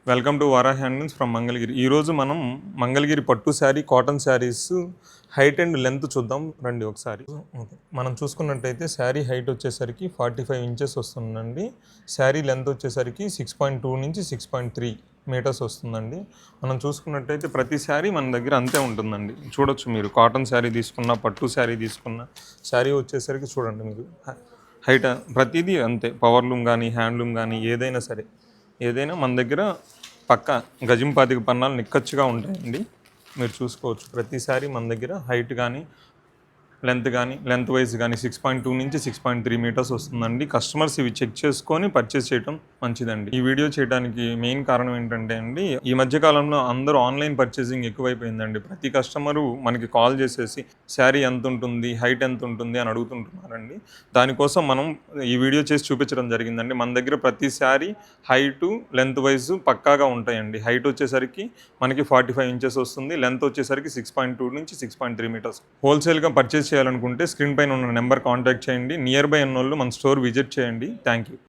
Welcome to వారా handlooms from Mangalagiri. ఈరోజు మనం మంగళగిరి పట్టు sari, cotton saris height and length చూద్దాం రండి ఒకసారి. మనం చూసుకున్నట్టయితే శారీ హైట్ వచ్చేసరికి 45 ఇంచెస్ వస్తుందండి. శారీ లెంత్ వచ్చేసరికి 6.2 నుంచి 6.3 మీటర్స్ వస్తుందండి. మనం చూసుకున్నట్టయితే ప్రతి శారీ మన దగ్గర అంతే ఉంటుందండి. చూడొచ్చు మీరు, కాటన్ శారీ తీసుకున్న, పట్టు శారీ తీసుకున్న, శారీ వచ్చేసరికి చూడండి మీరు హైట్ ప్రతిదీ అంతే. పవర్లూమ్ కానీ, హ్యాండ్లూమ్ కానీ, ఏదైనా సరే ఏదైనా మన దగ్గర పక్క గజం 25 పన్నాలు నిక్కచ్చిగా ఉంటాయండి. మీరు చూసుకోవచ్చు ప్రతిసారి మన దగ్గర హైట్ కానీ లెంత్ వైజ్ కానీ 6.2 నుంచి 6.3 మీటర్స్ వస్తుందండి. కస్టమర్స్ ఇవి చెక్ చేసుకొని పర్చేస్ చేయడం మంచిదండి. ఈ వీడియో చేయడానికి మెయిన్ కారణం ఏంటంటే అండి, ఈ మధ్య కాలంలో అందరూ ఆన్లైన్ పర్చేసింగ్ ఎక్కువైపోయిందండి. ప్రతి కస్టమరు మనకి కాల్ చేసేసి శారీ ఎంత ఉంటుంది, హైట్ ఎంత ఉంటుంది అని అడుగుతుంటున్నారండి. దానికోసం మనం ఈ వీడియో చేసి చూపించడం జరిగిందండి. మన దగ్గర ప్రతి శారీ హైటు లెంత్ వైజ్ పక్కాగా ఉంటాయండి. హైట్ వచ్చేసరికి మనకి 45 ఇంచెస్ వస్తుంది, లెంత్ వచ్చేసరికి 6.2 నుంచి 6.3 మీటర్స్. హోల్సేల్గా పర్చేస్ చేయాలనుకుంటే స్క్రీన్ పైన ఉన్న నెంబర్ కాంటాక్ట్ చేయండి. నియర్ బై ఉన్నోళ్ళు మన స్టోర్ విజిట్ చేయండి. Thank you.